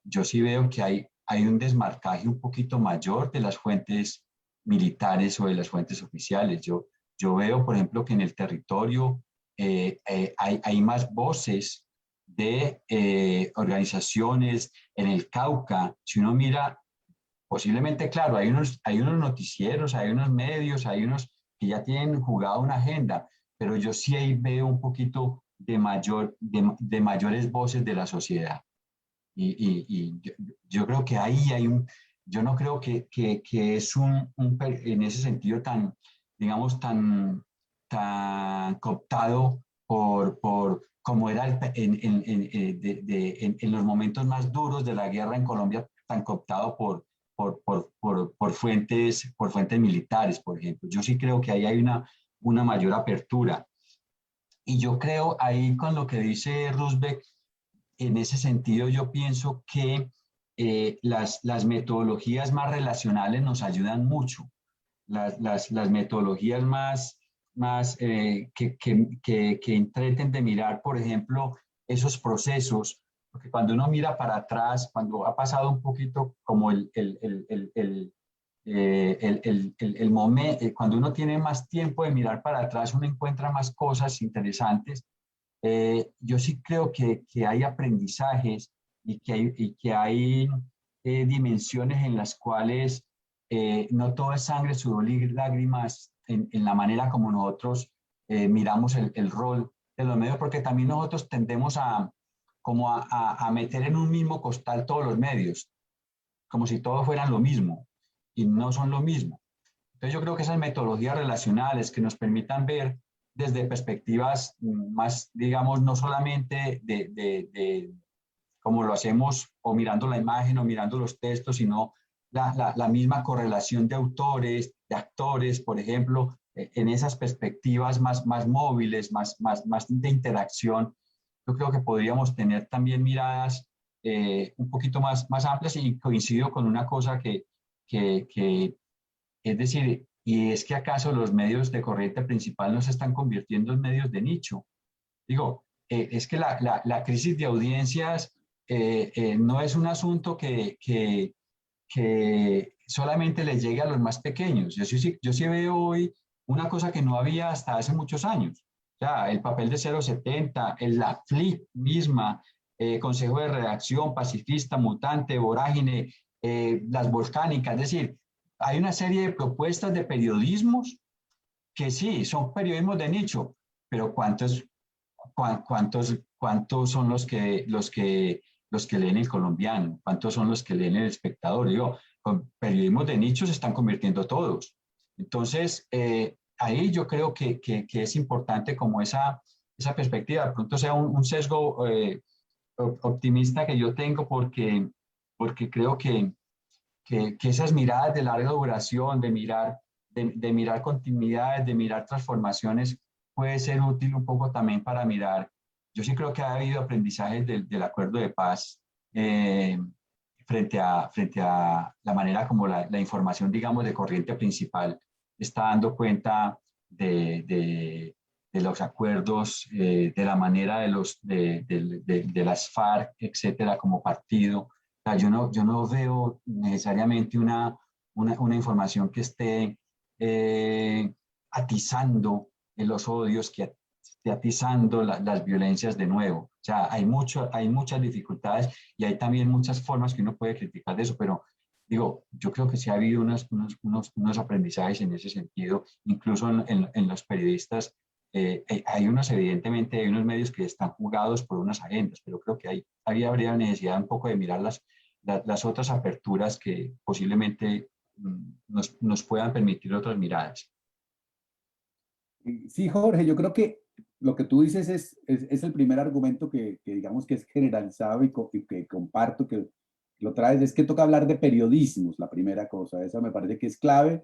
[SPEAKER 3] yo sí veo que hay un desmarcaje un poquito mayor de las fuentes militares o de las fuentes oficiales. Yo veo, por ejemplo, que en el territorio hay más voces de organizaciones. En el Cauca, si uno mira, posiblemente, claro, hay unos noticieros, hay unos medios, hay unos que ya tienen jugada una agenda, pero yo sí ahí veo un poquito de mayores voces de la sociedad. Y yo creo que ahí yo no creo que es en ese sentido tan, digamos, tan cooptado por como era en los momentos más duros de la guerra en Colombia, tan cooptado por fuentes militares, por ejemplo. Yo sí creo que ahí hay una mayor apertura. Y yo creo ahí con lo que dice Rusbeck, en ese sentido yo pienso que las metodologías más relacionales nos ayudan mucho. Las metodologías que traten de mirar, por ejemplo, esos procesos, porque cuando uno mira para atrás, cuando ha pasado un poquito como momento, cuando uno tiene más tiempo de mirar para atrás, uno encuentra más cosas interesantes. Yo sí creo que hay aprendizajes y que hay dimensiones en las cuales no todo es sangre, sudor y lágrimas en la manera como nosotros miramos el rol de los medios, porque también nosotros tendemos a meter en un mismo costal todos los medios, como si todos fueran lo mismo, y no son lo mismo. Entonces yo creo que esas metodologías relacionales que nos permitan ver desde perspectivas más, digamos, no solamente de como lo hacemos o mirando la imagen o mirando los textos, sino la misma correlación de autores, de actores, por ejemplo, en esas perspectivas más móviles, más de interacción. Yo creo que podríamos tener también miradas un poquito más amplias, y coincido con una cosa que es decir, y es que acaso los medios de corriente principal no se están convirtiendo en medios de nicho. Digo, es que la crisis de audiencias no es un asunto que solamente les llegue a los más pequeños. Yo sí veo hoy una cosa que no había hasta hace muchos años. O sea, el papel de 070, la FLIP misma, Consejo de Redacción, Pacifista, Mutante, Vorágine, las Volcánicas. Es decir, hay una serie de propuestas de periodismos que sí, son periodismos de nicho, pero ¿cuántos son los que leen El Colombiano? ¿Cuántos son los que leen El Espectador? Digo, con periodismos de nicho se están convirtiendo todos. Entonces, ahí yo creo que es importante como esa perspectiva. De pronto sea un sesgo optimista que yo tengo, porque creo que esas miradas de larga duración, de mirar continuidades, de mirar transformaciones, puede ser útil un poco también para mirar yo sí creo que ha habido aprendizajes del acuerdo de paz frente a la manera como la información, digamos, de corriente principal está dando cuenta de los acuerdos, de la manera de las FARC, etcétera, como partido. O sea, yo no veo necesariamente una información que esté atizando en los odios, que esté atizando las violencias de nuevo. O sea, hay muchas dificultades y hay también muchas formas que uno puede criticar de eso, pero digo, yo creo que sí ha habido unos aprendizajes en ese sentido, incluso en los periodistas. Evidentemente, hay unos medios que están jugados por unas agendas, pero creo que habría necesidad un poco de mirar las otras aperturas que posiblemente nos puedan permitir otras miradas.
[SPEAKER 1] Sí, Jorge, yo creo que lo que tú dices es el primer argumento que digamos que es generalizado y que comparto, que lo traes, es que toca hablar de periodismos, la primera cosa. Esa me parece que es clave,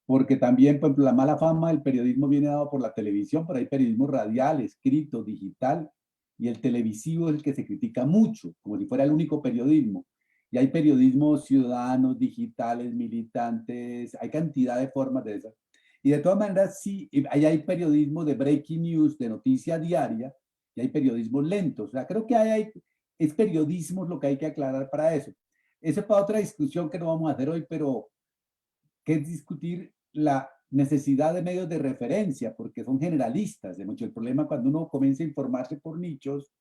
[SPEAKER 1] porque también, por ejemplo, la mala fama del periodismo viene dado por la televisión, pero hay periodismo radial, escrito, digital, y el televisivo es el que se critica mucho, como si fuera el único periodismo. Y hay periodismos ciudadanos, digitales, militantes, hay cantidad de formas de esas. Y de todas maneras, sí, hay periodismo de breaking news, de noticia diaria, y hay periodismo lento. O sea, creo que es periodismo lo que hay que aclarar para eso. Eso es para otra discusión que no vamos a hacer hoy, pero que es discutir la necesidad de medios de referencia, porque son generalistas de mucho. El problema cuando uno comienza a informarse por nichos,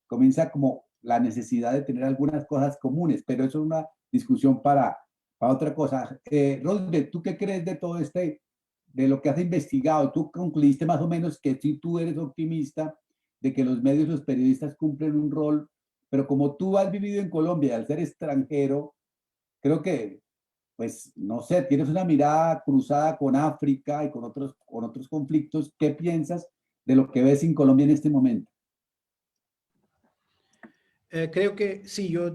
[SPEAKER 1] comienza como la necesidad de tener algunas cosas comunes, pero eso es una discusión para otra cosa. Rosbeth, ¿tú qué crees de todo de lo que has investigado? Tú concluiste más o menos que sí, tú eres optimista de que los medios y los periodistas cumplen un rol, pero como tú has vivido en Colombia, al ser extranjero, creo que, pues, no sé, tienes una mirada cruzada con África y con otros conflictos. ¿Qué piensas de lo que ves en Colombia en este momento?
[SPEAKER 4] Creo que sí, yo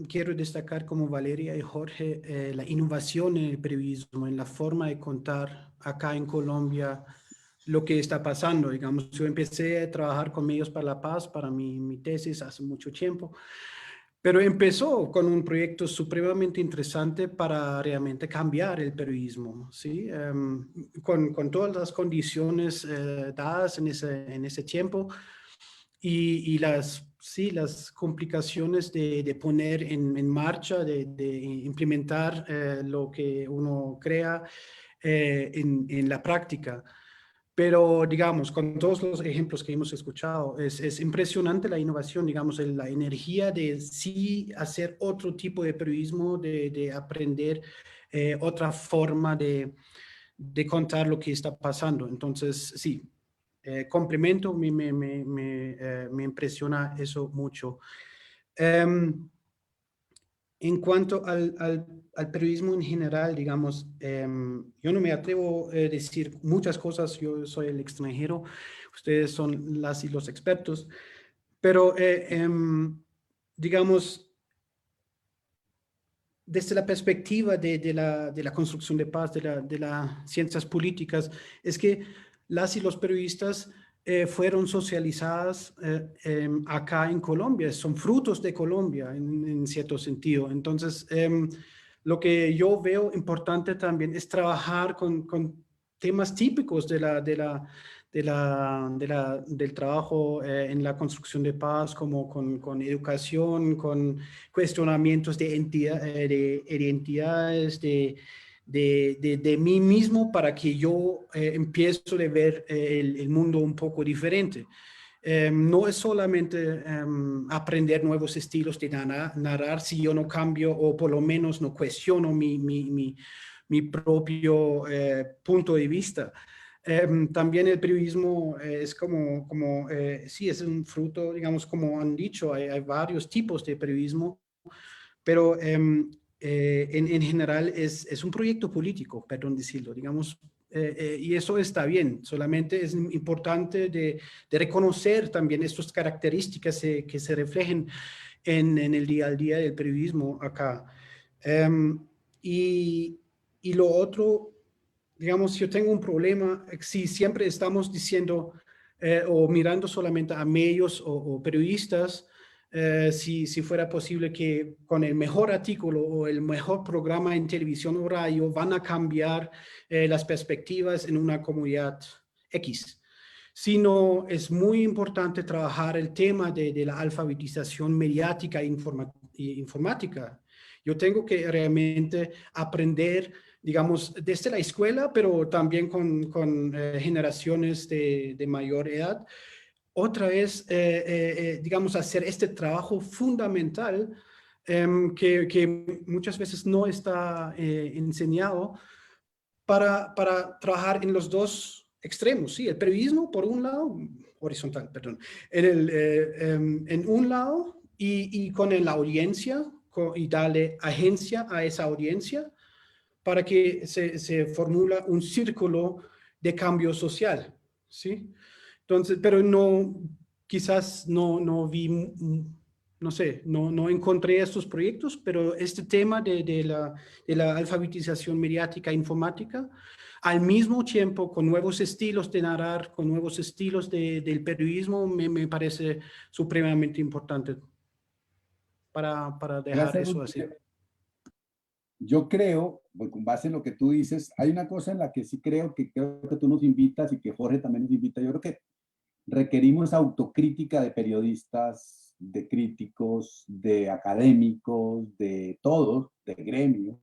[SPEAKER 4] quiero destacar como Valeria y Jorge la innovación en el periodismo, en la forma de contar acá en Colombia lo que está pasando. Digamos, yo empecé a trabajar con Medios para la Paz para mi tesis hace mucho tiempo, pero empezó con un proyecto supremamente interesante para realmente cambiar el periodismo, ¿sí? Con todas las condiciones dadas en ese tiempo y sí, las complicaciones de poner en marcha, de implementar lo que uno crea en la práctica. Pero, digamos, con todos los ejemplos que hemos escuchado, es impresionante la innovación, digamos, la energía de sí hacer otro tipo de periodismo, de aprender otra forma de contar lo que está pasando. Entonces, sí, complemento, me impresiona eso mucho. En cuanto al periodismo en general, digamos, yo no me atrevo a decir muchas cosas, yo soy el extranjero, ustedes son las y los expertos, pero digamos, desde la perspectiva de la construcción de paz, de las ciencias políticas, es que las y los periodistas fueron socializadas acá en Colombia, son frutos de Colombia en cierto sentido. Entonces, lo que yo veo importante también es trabajar con temas típicos del trabajo en la construcción de paz, como con educación, con cuestionamientos de identidades, de mí mismo para que yo empiezo a ver el mundo un poco diferente. No es solamente aprender nuevos estilos de narrar si yo no cambio o por lo menos no cuestiono mi propio punto de vista. También el periodismo es sí, es un fruto, digamos, como han dicho, hay varios tipos de periodismo, pero en general es un proyecto político, perdón decirlo, digamos, y eso está bien, solamente es importante de reconocer también estas características que se reflejen en el día a día del periodismo acá. Y, y lo otro, digamos, yo tengo un problema, si siempre estamos diciendo o mirando solamente a medios o periodistas, si fuera posible que con el mejor artículo o el mejor programa en televisión o radio van a cambiar las perspectivas en una comunidad X. Sino es muy importante trabajar el tema de la alfabetización mediática e informática. Yo tengo que realmente aprender, digamos, desde la escuela, pero también con generaciones de mayor edad, otra vez, digamos, hacer este trabajo fundamental que muchas veces no está enseñado para trabajar en los dos extremos, ¿sí? El periodismo, por un lado, horizontal, perdón, en un lado y con la audiencia y darle agencia a esa audiencia para que se formula un círculo de cambio social, ¿sí? Entonces, pero no, quizás no vi, no sé, no encontré estos proyectos, pero este tema de la alfabetización mediática e informática, al mismo tiempo con nuevos estilos de narrar, con nuevos estilos del periodismo, me parece supremamente importante para dejar
[SPEAKER 1] Gracias,
[SPEAKER 4] eso
[SPEAKER 1] Ruth.
[SPEAKER 4] así.
[SPEAKER 1] Yo creo, pues, con base en lo que tú dices, hay una cosa en la que sí creo que tú nos invitas y que Jorge también nos invita. Yo creo que requerimos autocrítica de periodistas, de críticos, de académicos, de todos, de gremios,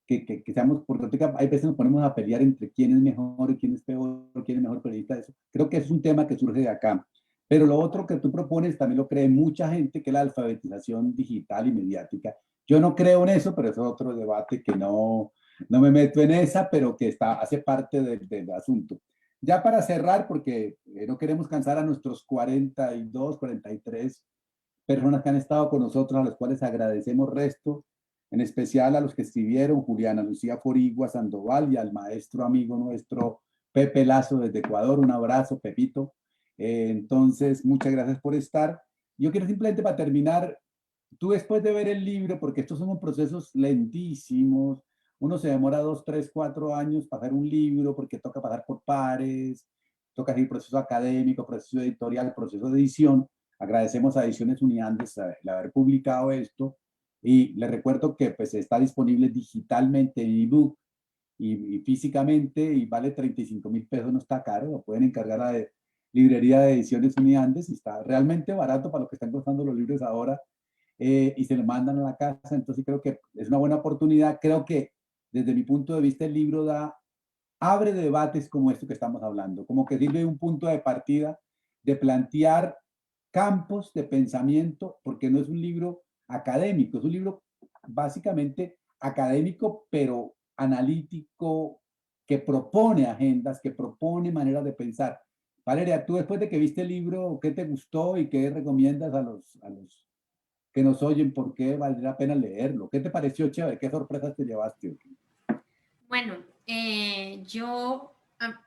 [SPEAKER 1] que seamos, porque hay veces nos ponemos a pelear entre quién es mejor y quién es peor, quién es mejor periodista. Eso. Creo que es un tema que surge de acá. Pero lo otro que tú propones también lo cree mucha gente, que es la alfabetización digital y mediática. Yo no creo en eso, pero eso es otro debate que no me meto en esa, pero que hace parte del asunto. Ya para cerrar, porque no queremos cansar a nuestros 42, 43 personas que han estado con nosotros, a los cuales agradecemos resto, en especial a los que escribieron, Juliana Lucía Forigua Sandoval y al maestro amigo nuestro Pepe Lazo desde Ecuador. Un abrazo, Pepito. Entonces, muchas gracias por estar. Yo quiero simplemente para terminar, tú después de ver el libro, porque estos son procesos lentísimos, uno se demora 2, 3, 4 años para hacer un libro, porque toca pasar por pares, toca seguir proceso académico, proceso editorial, proceso de edición. Agradecemos a Ediciones Uniandes el haber publicado esto, y les recuerdo que pues está disponible digitalmente en ebook y físicamente, y vale 35.000 pesos, no está caro, lo pueden encargar a librería de Ediciones Uniandes y está realmente barato para lo que están costando los libros ahora, y se lo mandan a la casa. Entonces creo que es una buena oportunidad. Creo que desde mi punto de vista el libro abre debates como esto que estamos hablando, como que sirve de un punto de partida de plantear campos de pensamiento, porque no es un libro académico, es un libro básicamente académico, pero analítico, que propone agendas, que propone maneras de pensar. Valeria, tú después de que viste el libro, ¿qué te gustó y qué recomiendas a los que nos oyen? ¿Por qué vale la pena leerlo? ¿Qué te pareció chévere? ¿Qué sorpresas te llevaste?
[SPEAKER 2] Bueno, yo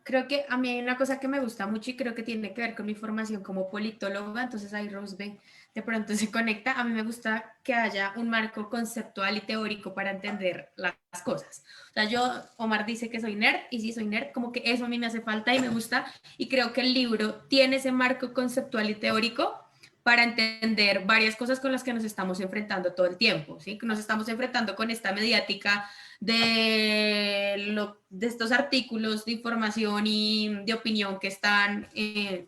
[SPEAKER 2] creo que a mí hay una cosa que me gusta mucho y creo que tiene que ver con mi formación como politóloga, entonces ahí Rosbe de pronto se conecta. A mí me gusta que haya un marco conceptual y teórico para entender las cosas. O sea, Omar dice que soy nerd, y sí soy nerd, como que eso a mí me hace falta y me gusta, y creo que el libro tiene ese marco conceptual y teórico para entender varias cosas con las que nos estamos enfrentando todo el tiempo, ¿sí? Nos estamos enfrentando con esta mediática de estos artículos de información y de opinión que están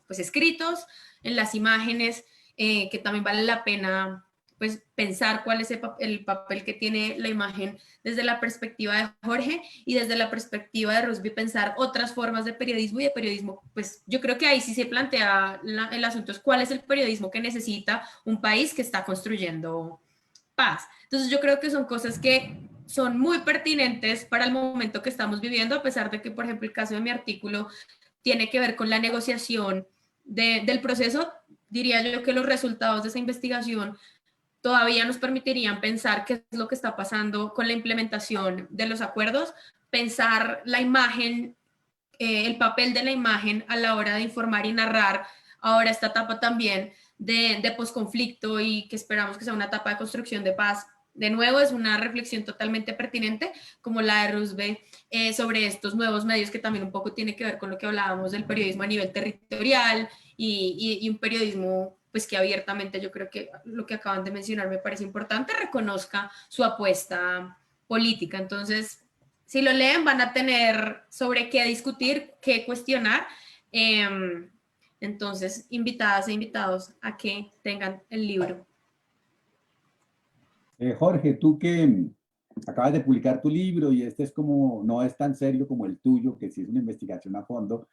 [SPEAKER 2] pues escritos, en las imágenes, que también vale la pena pues pensar cuál es el papel que tiene la imagen desde la perspectiva de Jorge, y desde la perspectiva de Rusby pensar otras formas de periodismo y de periodismo. Pues yo creo que ahí sí se plantea el asunto, es cuál es el periodismo que necesita un país que está construyendo paz. Entonces yo creo que son cosas que son muy pertinentes para el momento que estamos viviendo, a pesar de que, por ejemplo, el caso de mi artículo tiene que ver con la negociación del proceso. Diría yo que los resultados de esa investigación todavía nos permitirían pensar qué es lo que está pasando con la implementación de los acuerdos, pensar la imagen, el papel de la imagen a la hora de informar y narrar ahora esta etapa también de posconflicto, y que esperamos que sea una etapa de construcción de paz, de nuevo, es una reflexión totalmente pertinente, como la de Roosevelt, sobre estos nuevos medios, que también un poco tiene que ver con lo que hablábamos del periodismo a nivel territorial y un periodismo pues que abiertamente, yo creo que lo que acaban de mencionar me parece importante, reconozca su apuesta política. Entonces, si lo leen van a tener sobre qué discutir, qué cuestionar. Entonces, invitadas e invitados a que tengan el libro.
[SPEAKER 1] Jorge, tú que acabas de publicar tu libro y este es como, no es tan serio como el tuyo, que sí es una investigación a fondo,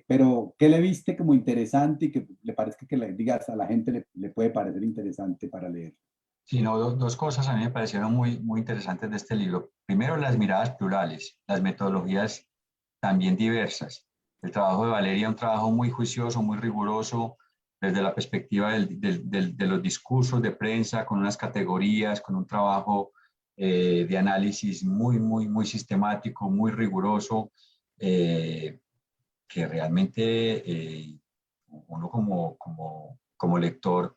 [SPEAKER 1] pero ¿qué le viste como interesante y que le parezca que le digas a la gente le puede parecer interesante para leer?
[SPEAKER 3] Sí, no, dos cosas a mí me parecieron muy interesantes de este libro. Primero, las miradas plurales, las metodologías también diversas. El trabajo de Valeria, un trabajo muy juicioso, muy riguroso, desde la perspectiva de los discursos de prensa, con unas categorías, con un trabajo de análisis muy sistemático, muy riguroso, que realmente uno como lector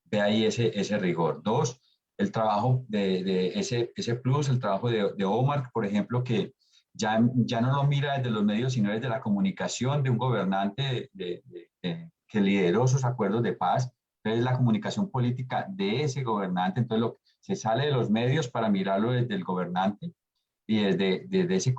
[SPEAKER 3] ve ahí ese rigor. Dos, el trabajo de ese plus, el trabajo de Omar, por ejemplo, que ya no lo mira desde los medios, sino desde la comunicación de un gobernante que lideró sus acuerdos de paz. Entonces, la comunicación política de ese gobernante, entonces se sale de los medios para mirarlo desde el gobernante y desde ese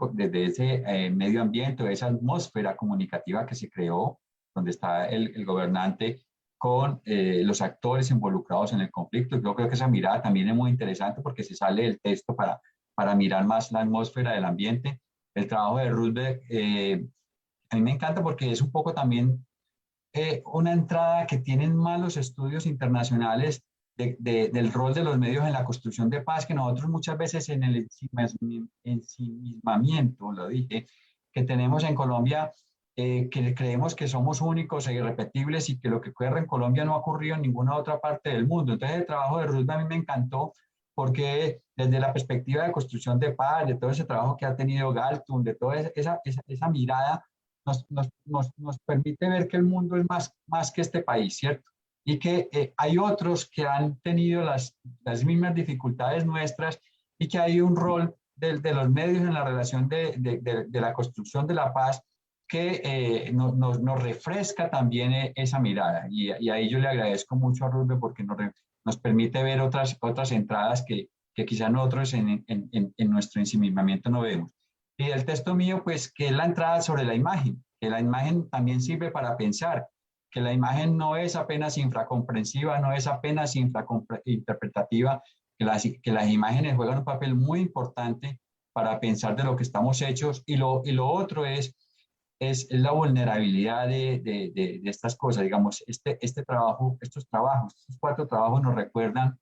[SPEAKER 3] medio ambiente, de esa atmósfera comunicativa que se creó, donde está el gobernante con los actores involucrados en el conflicto. Yo creo que esa mirada también es muy interesante porque se sale del texto para mirar más la atmósfera del ambiente. El trabajo de Roosevelt a mí me encanta porque es un poco también una entrada que tienen malos estudios internacionales del rol de los medios en la construcción de paz, que nosotros muchas veces en el ensimismamiento, lo dije, que tenemos en Colombia, que creemos que somos únicos e irrepetibles y que lo que ocurre en Colombia no ha ocurrido en ninguna otra parte del mundo. Entonces el trabajo de Ruth a mí me encantó porque desde la perspectiva de construcción de paz, de todo ese trabajo que ha tenido Galtung, de toda esa mirada, nos permite ver que el mundo es más que este país, ¿cierto? Y que hay otros que han tenido las mismas dificultades nuestras y que hay un rol de los medios en la relación de la construcción de la paz que nos refresca también esa mirada. Y ahí yo le agradezco mucho a Rubén porque nos permite ver otras entradas que quizás nosotros en nuestro ensimismamiento no vemos. Y el texto mío, pues, que es la entrada sobre la imagen, que la imagen también sirve para pensar, que la imagen no es apenas infracomprensiva, no es apenas interpretativa, que las imágenes juegan un papel muy importante para pensar de lo que estamos hechos. Y lo otro es la vulnerabilidad de estas cosas. Digamos, estos cuatro trabajos nos recuerdan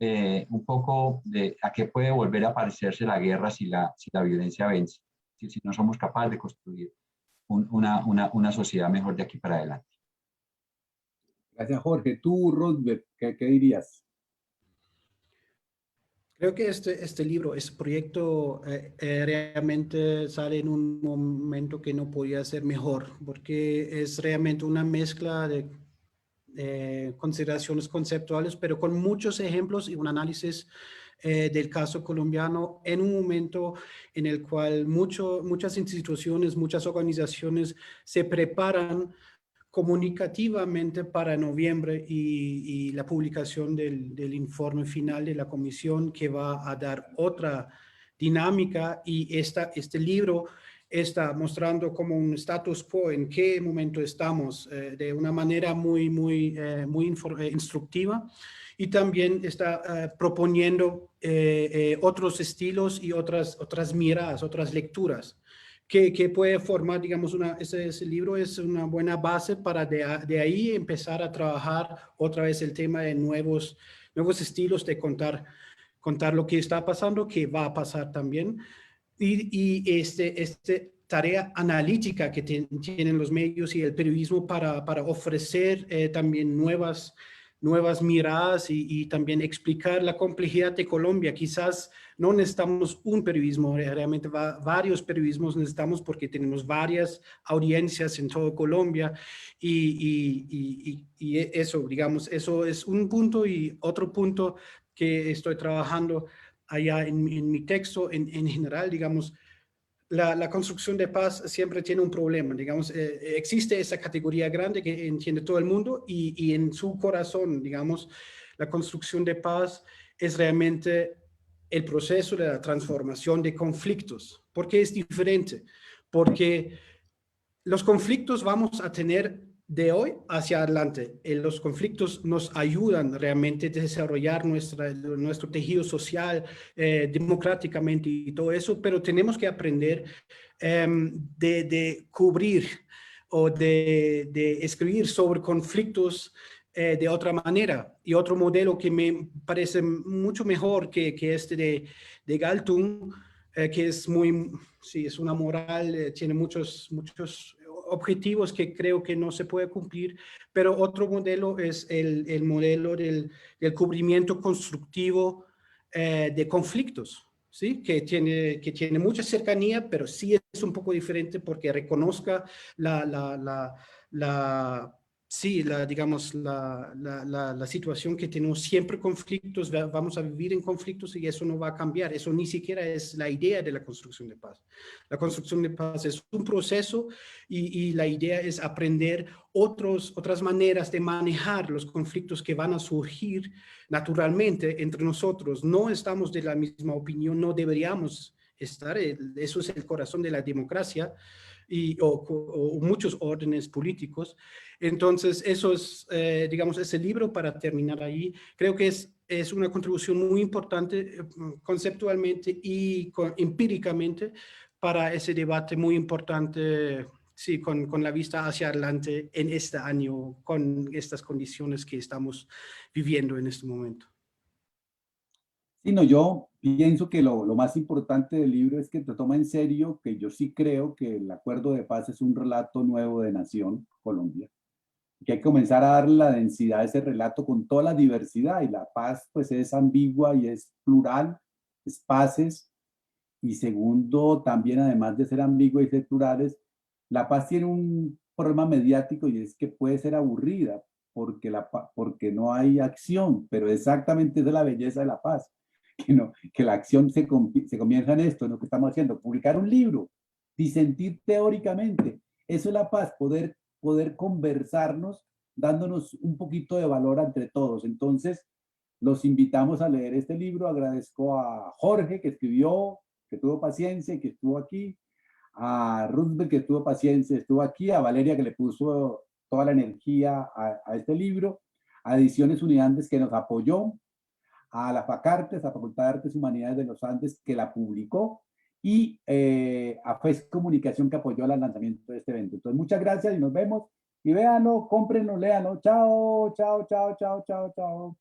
[SPEAKER 3] un poco de a qué puede volver a parecerse la guerra si la violencia vence, si no somos capaces de construir una sociedad mejor de aquí para adelante.
[SPEAKER 1] Gracias, Jorge. Tú, Roosevelt, ¿qué dirías?
[SPEAKER 4] Creo que este libro, este proyecto realmente sale en un momento que no podía ser mejor, porque es realmente una mezcla de consideraciones conceptuales, pero con muchos ejemplos y un análisis del caso colombiano en un momento en el cual muchas instituciones, muchas organizaciones se preparan comunicativamente para noviembre y la publicación del informe final de la comisión que va a dar otra dinámica y este libro está mostrando como un status quo en qué momento estamos de una manera muy instructiva y también está proponiendo otros estilos y otras miradas, otras lecturas. Que puede formar, digamos, ese libro es una buena base para de ahí empezar a trabajar otra vez el tema de nuevos estilos de contar lo que está pasando, que va a pasar también. Y tarea analítica que tienen los medios y el periodismo para ofrecer también nuevas miradas y también explicar la complejidad de Colombia. Quizás no necesitamos un periodismo, realmente varios periodismos necesitamos porque tenemos varias audiencias en toda Colombia y eso, digamos, eso es un punto y otro punto que estoy trabajando allá en mi texto, en general, digamos, la construcción de paz siempre tiene un problema, digamos, existe esa categoría grande que entiende todo el mundo y en su corazón, digamos, la construcción de paz es realmente el proceso de la transformación de conflictos. ¿Por qué es diferente? Porque los conflictos vamos a tener de hoy hacia adelante. Los conflictos nos ayudan realmente a desarrollar nuestro tejido social democráticamente y todo eso, pero tenemos que aprender de cubrir o de escribir sobre conflictos de otra manera. Y otro modelo que me parece mucho mejor que este de Galtung, que es muy, sí, es una moral, tiene muchos objetivos que creo que no se puede cumplir, pero otro modelo es el modelo del cubrimiento constructivo de conflictos, ¿sí? Que tiene mucha cercanía, pero sí es un poco diferente porque reconozca sí, digamos, la situación que tenemos siempre conflictos, vamos a vivir en conflictos y eso no va a cambiar. Eso ni siquiera es la idea de la construcción de paz. La construcción de paz es un proceso y la idea es aprender otras maneras de manejar los conflictos que van a surgir naturalmente entre nosotros. No estamos de la misma opinión, no deberíamos estar, eso es el corazón de la democracia o muchos órdenes políticos. Entonces, eso es, digamos, ese libro para terminar ahí. Creo que es una contribución muy importante conceptualmente y empíricamente para ese debate muy importante, sí, con la vista hacia adelante en este año, con estas condiciones que estamos viviendo en este momento.
[SPEAKER 1] Sí, no, yo pienso que lo más importante del libro es que te toma en serio que yo sí creo que el acuerdo de paz es un relato nuevo de nación, Colombia, que hay que comenzar a darle la densidad a ese relato con toda la diversidad, y la paz pues es ambigua y es plural, es paces, y segundo, también además de ser ambigua y ser plurales, la paz tiene un problema mediático y es que puede ser aburrida porque, porque no hay acción, pero exactamente esa es la belleza de la paz, que, no, que la acción se comienza en esto, en lo que estamos haciendo, publicar un libro, disentir teóricamente, eso es la paz, poder conversarnos dándonos un poquito de valor entre todos. Entonces, los invitamos a leer este libro. Agradezco a Jorge que escribió, que tuvo paciencia y que estuvo aquí, a Ruthbel que tuvo paciencia, estuvo aquí, a Valeria que le puso toda la energía a este libro, a Ediciones Uniandes que nos apoyó, a la FACARTES, a Facultad de Artes y Humanidades de los Andes, que la publicó, y a FES Comunicación, que apoyó el lanzamiento de este evento. Entonces, muchas gracias y nos vemos. Y véanlo, cómprenlo, léanlo. Chao, chao, chao, chao, chao, chao.